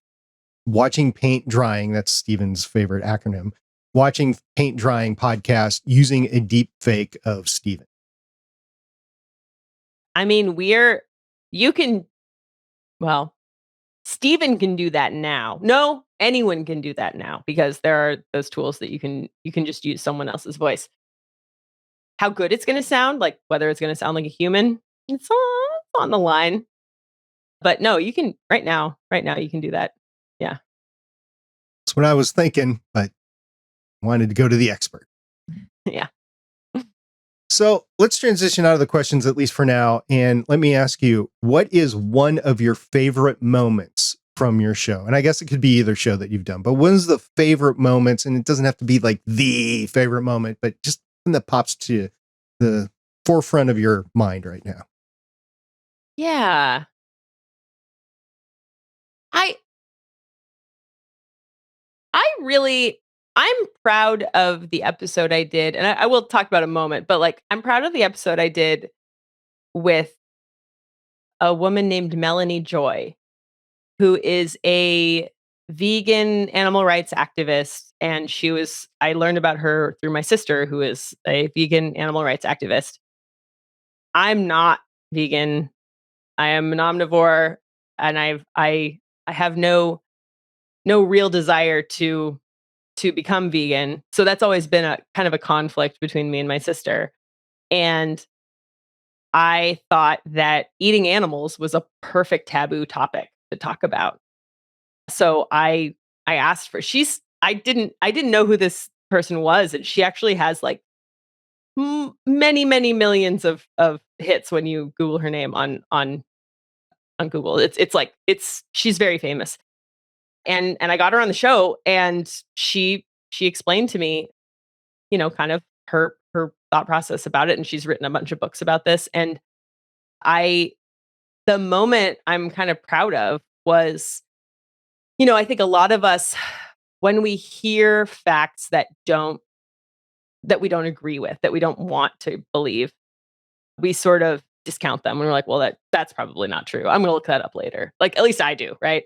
Speaker 1: watching paint drying, that's Steven's favorite acronym, watching paint drying podcast using a deep fake of Steven?
Speaker 2: I mean, Steven can do that now. No, anyone can do that now because there are those tools that you can just use someone else's voice. How good it's going to sound, like whether it's going to sound like a human, it's on the line. But no, you can right now you can do that. Yeah.
Speaker 1: That's what I was thinking, but wanted to go to the expert.
Speaker 2: Yeah.
Speaker 1: So let's transition out of the questions, at least for now. And let me ask you, what is one of your favorite moments from your show? And I guess it could be either show that you've done, but when's the favorite moments? And it doesn't have to be like the favorite moment, but just one that pops to the forefront of your mind right now.
Speaker 2: Yeah. I I'm proud of the episode I did, and I will talk about a moment, but like I'm proud of the episode I did with a woman named Melanie Joy, who is a vegan animal rights activist. And I learned about her through my sister, who is a vegan animal rights activist. I'm not vegan. I am an omnivore, and I have no real desire to become vegan. So that's always been a kind of a conflict between me and my sister. And I thought that eating animals was a perfect taboo topic to talk about. So I asked for I didn't know who this person was, and she actually has like many millions of hits when you Google her name on Google. It's she's very famous. And I got her on the show, and she explained to me, kind of her thought process about it, and she's written a bunch of books about this. And I the moment I'm kind of proud of was, I think a lot of us, when we hear facts that we don't agree with, that we don't want to believe, we sort of discount them, and we're like, well, that's probably not true. I'm gonna look that up later. Like, at least I do, right?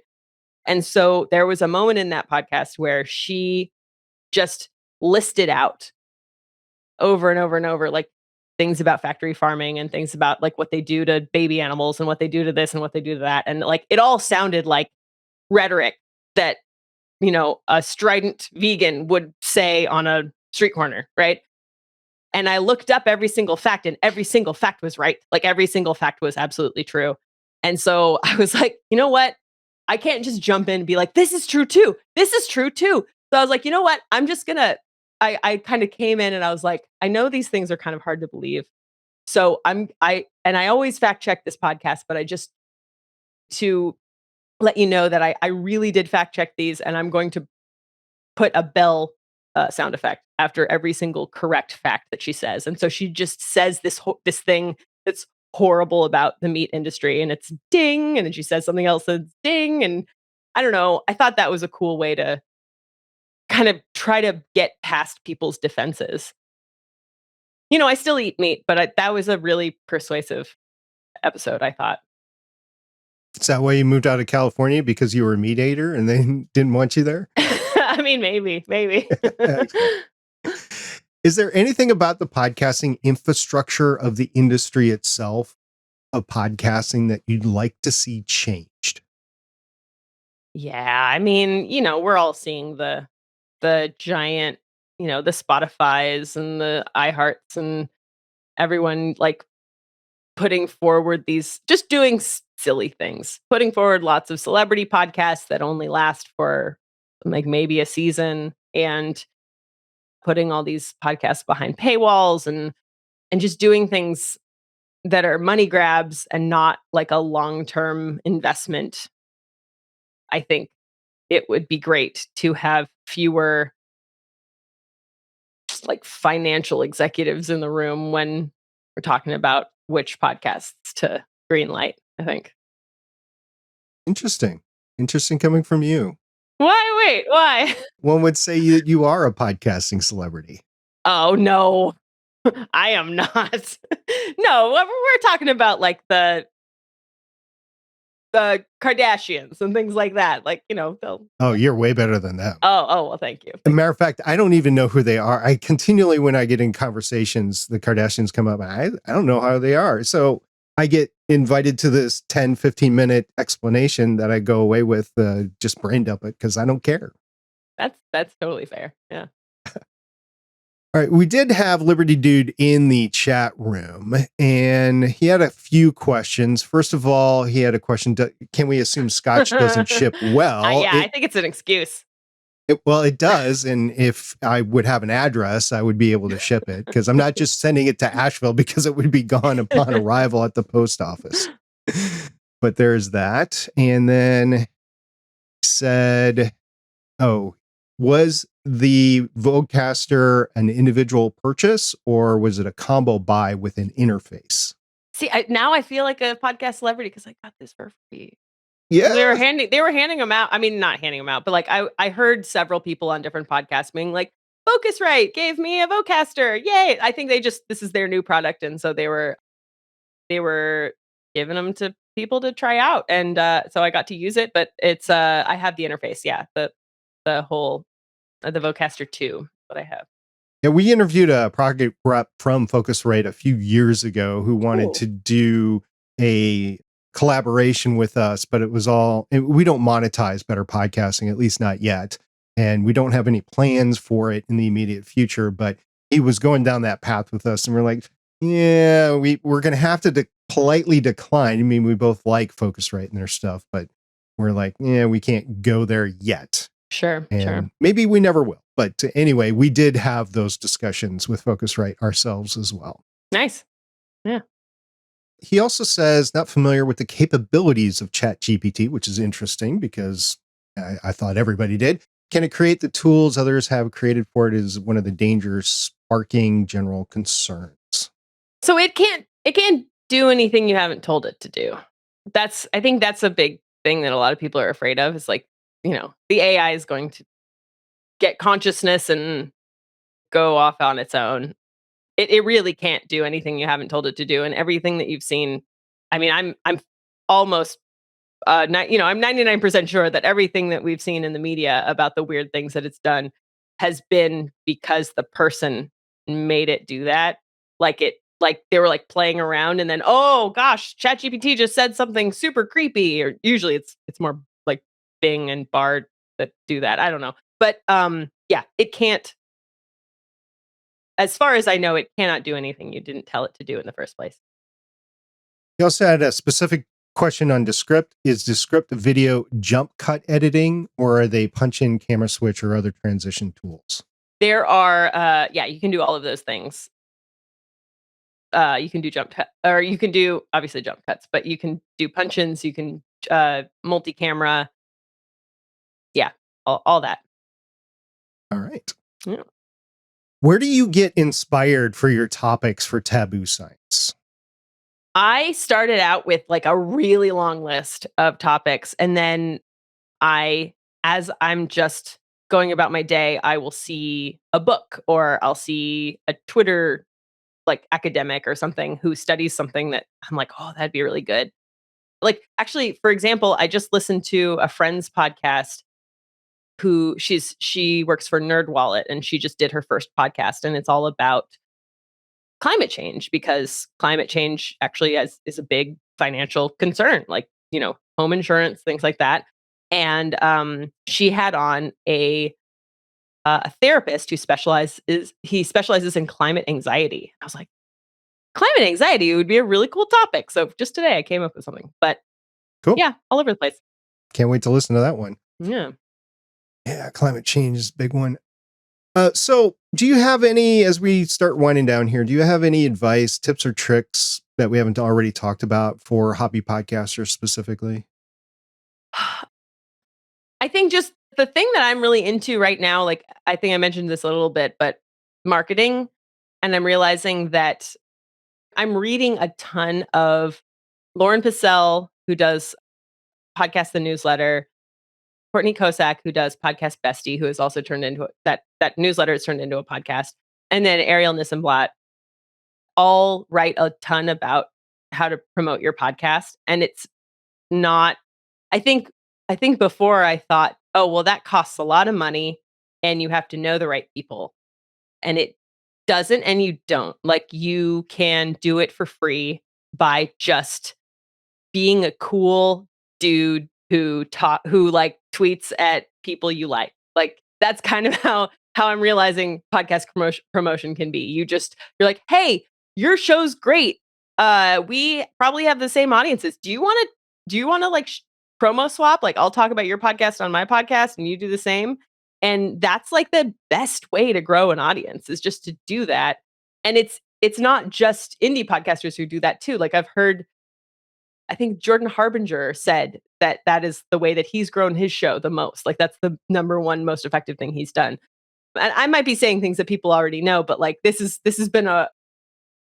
Speaker 2: And so there was a moment in that podcast where she just listed out over and over and over, like, things about factory farming and things about like what they do to baby animals and what they do to this and what they do to that. And like it all sounded like rhetoric that, a strident vegan would say on a street corner, right? And I looked up every single fact, and every single fact was right. Like every single fact was absolutely true. And so I was like, you know what? I can't just jump in and be like, this is true too. This is true too. So I was like, you know what? I'm just gonna, I kind of came in and I was like, I know these things are kind of hard to believe. So I always fact check this podcast, but I just to let you know that I really did fact check these, and I'm going to put a bell sound effect after every single correct fact that she says. And so she just says this thing that's horrible about the meat industry, and it's ding, and then she says something else that's ding, and I don't know. I thought that was a cool way to kind of try to get past people's defenses. I still eat meat, but that was a really persuasive episode, I thought.
Speaker 1: Is that why you moved out of California? Because you were a meat eater and they didn't want you there?
Speaker 2: I mean, maybe.
Speaker 1: Is there anything about the podcasting infrastructure of the industry itself of podcasting that you'd like to see changed?
Speaker 2: Yeah, I mean, we're all seeing the giant, the Spotifys and the iHearts and everyone like putting forward just doing silly things, putting forward lots of celebrity podcasts that only last for like maybe a season, and putting all these podcasts behind paywalls and just doing things that are money grabs and not like a long-term investment. I think it would be great to have fewer like financial executives in the room when we're talking about which podcasts to greenlight, I think.
Speaker 1: Interesting. Interesting coming from you.
Speaker 2: Why? Wait, why?
Speaker 1: One would say you are a podcasting celebrity.
Speaker 2: Oh, no. I am not. No, we're talking about like the Kardashians and things like that. Like, they'll.
Speaker 1: Oh, you're way better than them.
Speaker 2: Oh, well, thank you.
Speaker 1: As a matter of fact, I don't even know who they are. I continually, when I get in conversations, the Kardashians come up, and I don't know how they are. So I get invited to this 10, 15-minute explanation that I go away with, just brain dump it because I don't care.
Speaker 2: That's totally fair. Yeah.
Speaker 1: All right. We did have Liberty Dude in the chat room, and he had a few questions. First of all, he had a question. Can we assume Scotch doesn't ship well?
Speaker 2: I think it's an excuse.
Speaker 1: Well, it does. And if I would have an address, I would be able to ship it, because I'm not just sending it to Asheville because it would be gone upon arrival at the post office. But there's that. And then he said, was the Vocaster an individual purchase, or was it a combo buy with an interface?
Speaker 2: See, now I feel like a podcast celebrity because I got this for free.
Speaker 1: Yeah.
Speaker 2: They were handing them out. I mean, not handing them out, but like I heard several people on different podcasts being like, Focusrite gave me a Vocaster. Yay. I think this is their new product. And so they were giving them to people to try out. And so I got to use it, but it's I have the interface. Yeah. The whole the Vocaster 2 that I have.
Speaker 1: Yeah, we interviewed a project rep from Focusrite a few years ago who wanted to do a collaboration with us, but we don't monetize Better Podcasting, at least not yet. And we don't have any plans for it in the immediate future, but he was going down that path with us. And we're like, yeah, we're going to have to politely decline. I mean, we both like Focusrite and their stuff, but we're like, yeah, we can't go there yet.
Speaker 2: Sure.
Speaker 1: Maybe we never will. But anyway, we did have those discussions with Focusrite ourselves as well.
Speaker 2: Nice. Yeah.
Speaker 1: He also says not familiar with the capabilities of ChatGPT, which is interesting because I thought everybody did. Can it create the tools others have created for it? Is one of the dangers sparking general concerns.
Speaker 2: So it can't do anything you haven't told it to do. I think that's a big thing that a lot of people are afraid of. Is like, the AI is going to get consciousness and go off on its own. It really can't do anything you haven't told it to do, and everything that you've seen. I mean, I'm almost, I'm 99% sure that everything that we've seen in the media about the weird things that it's done has been because the person made it do that. Like they were like playing around, and then oh gosh, ChatGPT just said something super creepy. Or usually it's more like Bing and Bard that do that. I don't know, but yeah, it can't. As far as I know, it cannot do anything you didn't tell it to do in the first place.
Speaker 1: He also had a specific question on Descript. Is Descript video jump cut editing, or are they punch-in, camera switch, or other transition tools?
Speaker 2: There are, you can do all of those things. You can do jump cut, or you can do obviously jump cuts, but you can do punch-ins. You can multi-camera. Yeah, all that.
Speaker 1: All right.
Speaker 2: Yeah.
Speaker 1: Where do you get inspired for your topics for Taboo Science?
Speaker 2: I started out with like a really long list of topics. And then as I'm just going about my day, I will see a book or I'll see a Twitter like academic or something who studies something that I'm like, oh, that'd be really good. Like, actually, for example, I just listened to a friend's podcast who she works for NerdWallet and she just did her first podcast and it's all about climate change because climate change actually is a big financial concern, like, home insurance, things like that. And she had on a therapist who specializes in climate anxiety. I was like, climate anxiety would be a really cool topic. So just today I came up with something. But
Speaker 1: Cool.
Speaker 2: yeah, all over the place.
Speaker 1: Can't wait to listen to that one.
Speaker 2: Yeah.
Speaker 1: Yeah, climate change is a big one. So do you have any, as we start winding down here, do you have any advice, tips, or tricks that we haven't already talked about for hobby podcasters specifically?
Speaker 2: I think just the thing that I'm really into right now, like I think I mentioned this a little bit, but marketing. And I'm realizing that I'm reading a ton of Lauren Pissell, who does podcast The Newsletter, Courtney Kosak, who does Podcast Bestie, who has also turned into that newsletter has turned into a podcast, and then Ariel Nissenblatt, all write a ton about how to promote your podcast. And it's not, I think before I thought, oh, well, that costs a lot of money and you have to know the right people. And it doesn't, and you don't. Like you can do it for free by just being a cool dude who like tweets at people you like. Like that's kind of how I'm realizing podcast promotion can be. You're like, "Hey, your show's great. We probably have the same audiences. Do you want to like promo swap? Like I'll talk about your podcast on my podcast and you do the same." And that's like the best way to grow an audience is just to do that. And it's not just indie podcasters who do that too. Like I think Jordan Harbinger said that is the way that he's grown his show the most. Like that's the number one most effective thing he's done. And I might be saying things that people already know, but like this has been a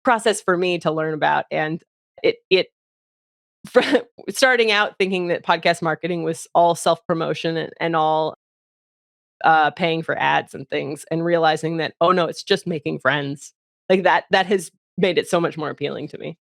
Speaker 2: process for me to learn about. And it starting out thinking that podcast marketing was all self-promotion and all paying for ads and things, and realizing that, oh no, it's just making friends. Like that has made it so much more appealing to me.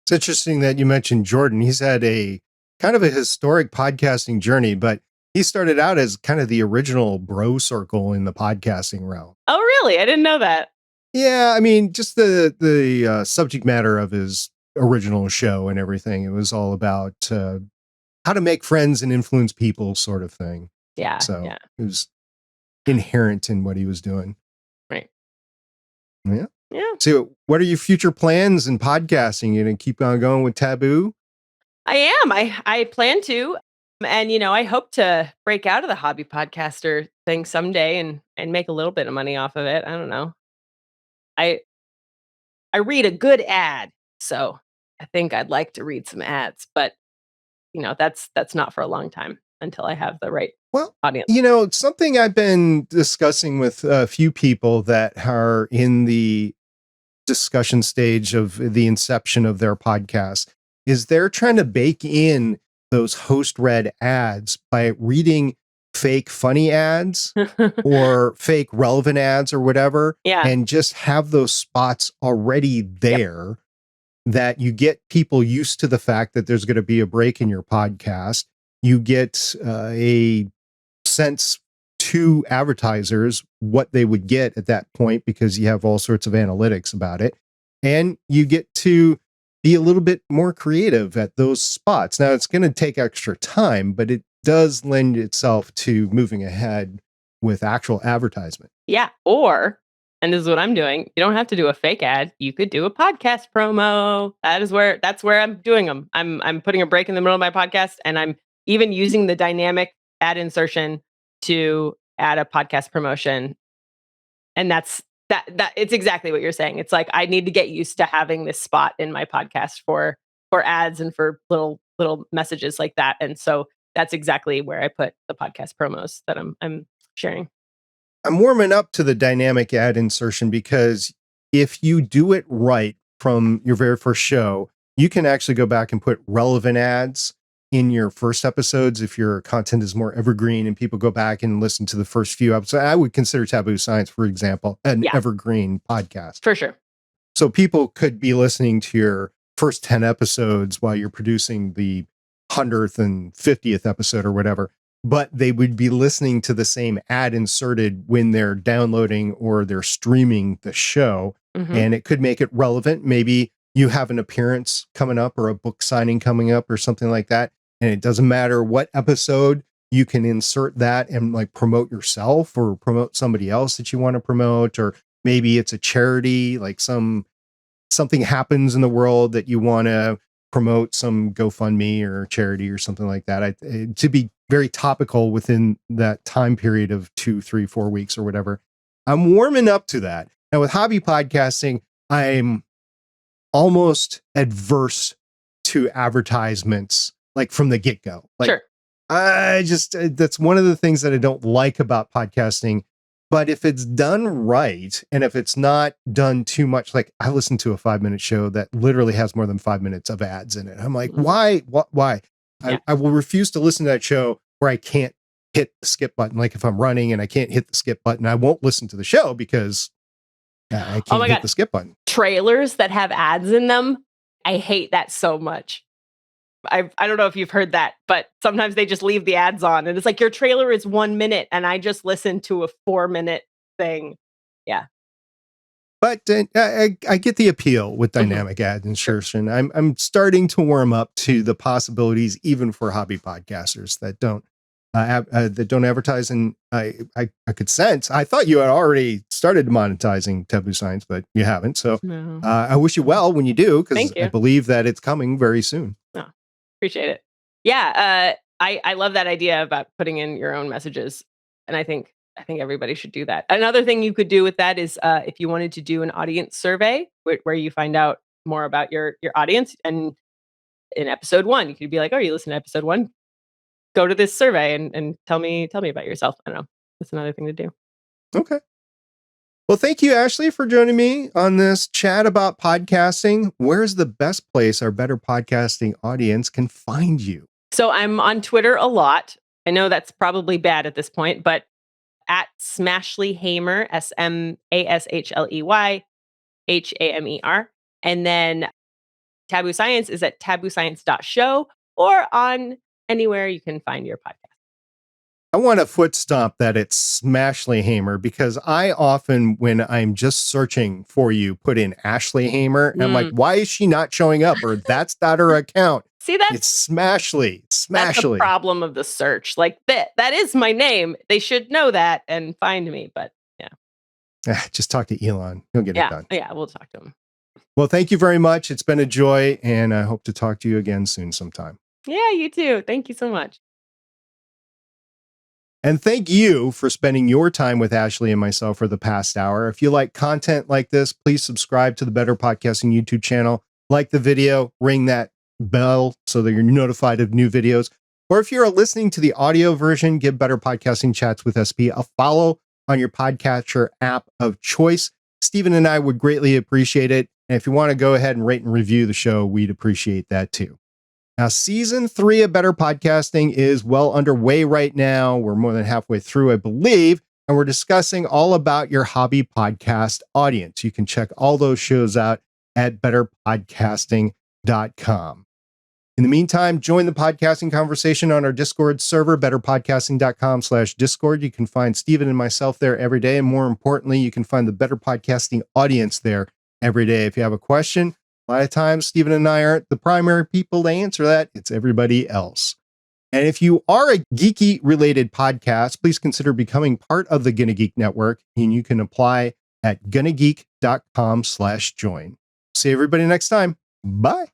Speaker 1: It's interesting that you mentioned Jordan. He's had a kind of a historic podcasting journey, but he started out as kind of the original bro circle in the podcasting realm.
Speaker 2: Oh, really? I didn't know that.
Speaker 1: Yeah, I mean, just the subject matter of his original show and everything. It was all about how to make friends and influence people, sort of thing.
Speaker 2: Yeah.
Speaker 1: So
Speaker 2: Yeah.
Speaker 1: it was inherent in what he was doing.
Speaker 2: Right.
Speaker 1: Yeah.
Speaker 2: Yeah.
Speaker 1: So, what are your future plans in podcasting? You gonna keep on going with Taboo?
Speaker 2: I am. I plan to. And I hope to break out of the hobby podcaster thing someday and make a little bit of money off of it. I don't know. I I read a good ad, so I think I'd like to read some ads, but that's not for a long time until I have the right
Speaker 1: Well,
Speaker 2: audience.
Speaker 1: something I've been discussing with a few people that are in the discussion stage of the inception of their podcast is they're trying to bake in those host read ads by reading fake funny ads or fake relevant ads or whatever,
Speaker 2: Yeah.
Speaker 1: and just have those spots already there that you get people used to the fact that there's going to be a break in your podcast. You get a sense to advertisers what they would get at that point because you have all sorts of analytics about it. And you get to be a little bit more creative at those spots. Now, it's going to take extra time, but it does lend itself to moving ahead with actual advertisement.
Speaker 2: Yeah. And this is what I'm doing. You don't have to do a fake ad. You could do a podcast promo. That's where I'm doing them. I'm putting a break in the middle of my podcast, and I'm even using the dynamic ad insertion to add a podcast promotion. And that's it's exactly what you're saying. It's like I need to get used to having this spot in my podcast for ads and for little messages like that. And so that's exactly where I put the podcast promos that I'm sharing.
Speaker 1: I'm warming up to the dynamic ad insertion because if you do it right from your very first show, you can actually go back and put relevant ads in your first episodes if your content is more evergreen and people go back and listen to the first few episodes. I would consider Taboo Science, for example, an evergreen podcast.
Speaker 2: For sure.
Speaker 1: So people could be listening to your first 10 episodes while you're producing the 100th and 50th episode or whatever, but they would be listening to the same ad inserted when they're downloading or they're streaming the show. And it could make it relevant. Maybe you have an appearance coming up or a book signing coming up or something like that. And it doesn't matter what episode, you can insert that and like promote yourself or promote somebody else that you want to promote. Or maybe it's a charity, like something happens in the world that you want to promote, some GoFundMe or charity or something like that. To be very topical within that time period of 2, 3, 4 weeks or whatever. I'm warming up to that. Now with hobby podcasting, I'm almost adverse to advertisements, like from the get-go. Like,
Speaker 2: sure.
Speaker 1: That's one of the things that I don't like about podcasting. But if it's done right, and if it's not done too much, like I listened to a 5-minute show that literally has more than 5 minutes of ads in it. I'm like, why? Why? Yeah. I will refuse to listen to that show where I can't hit the skip button. Like if I'm running and I can't hit the skip button, I won't listen to the show because I can't hit the skip button.
Speaker 2: Trailers that have ads in them, I hate that so much. I don't know if you've heard that, but sometimes they just leave the ads on and it's like your trailer is 1 minute and I just listened to a 4-minute thing. Yeah.
Speaker 1: But I get the appeal with dynamic ad insertion. I'm starting to warm up to the possibilities, even for hobby podcasters that don't advertise. And I could sense, I thought you had already started monetizing Taboo Science, but you haven't. So
Speaker 2: no.
Speaker 1: I wish you well when you do, because I believe that it's coming very soon.
Speaker 2: Oh, appreciate it. Yeah. I love that idea about putting in your own messages. And I think everybody should do that. Another thing you could do with that is if you wanted to do an audience survey where you find out more about your audience, and in episode 1, you could be like, oh, you listen to episode 1, go to this survey and tell me about yourself. I don't know. That's another thing to do.
Speaker 1: Okay. Well, thank you, Ashley, for joining me on this chat about podcasting. Where's the best place our Better Podcasting audience can find you?
Speaker 2: So I'm on Twitter a lot. I know that's probably bad at this point, but at Smashley Hamer, SMASHLEY HAMER. And then Taboo Science is at tabooscience.show or on anywhere you can find your podcast.
Speaker 1: I want to foot stomp that it's Smashley Hamer, because I often, when I'm just searching for you, put in Ashley Hamer. And I'm like, why is she not showing up? Or that's not her account.
Speaker 2: See,
Speaker 1: it's Smashley.
Speaker 2: That's the problem of the search. Like that is my name. They should know that and find me. But yeah.
Speaker 1: Just talk to Elon. He'll get it done.
Speaker 2: Yeah, we'll talk to him.
Speaker 1: Well, thank you very much. It's been a joy, and I hope to talk to you again soon sometime.
Speaker 2: Yeah, you too. Thank you so much.
Speaker 1: And thank you for spending your time with Ashley and myself for the past hour. If you like content like this, please subscribe to the Better Podcasting YouTube channel, like the video, ring that bell so that you're notified of new videos. Or if you're listening to the audio version, give Better Podcasting Chats with SP a follow on your podcatcher app of choice. Stephen and I would greatly appreciate it. And if you want to go ahead and rate and review the show, we'd appreciate that too. Now, season 3 of Better Podcasting is well underway right now. We're more than halfway through, I believe, and we're discussing all about your hobby podcast audience. You can check all those shows out at betterpodcasting.com. In the meantime, join the podcasting conversation on our Discord server, betterpodcasting.com/Discord. You can find Stephen and myself there every day. And more importantly, you can find the Better Podcasting audience there every day. If you have a question, a lot of times, Stephen and I aren't the primary people to answer that. It's everybody else. And if you are a geeky related podcast, please consider becoming part of the Gonna Geek Network. And you can apply at gonnageek.com/join. See everybody next time. Bye.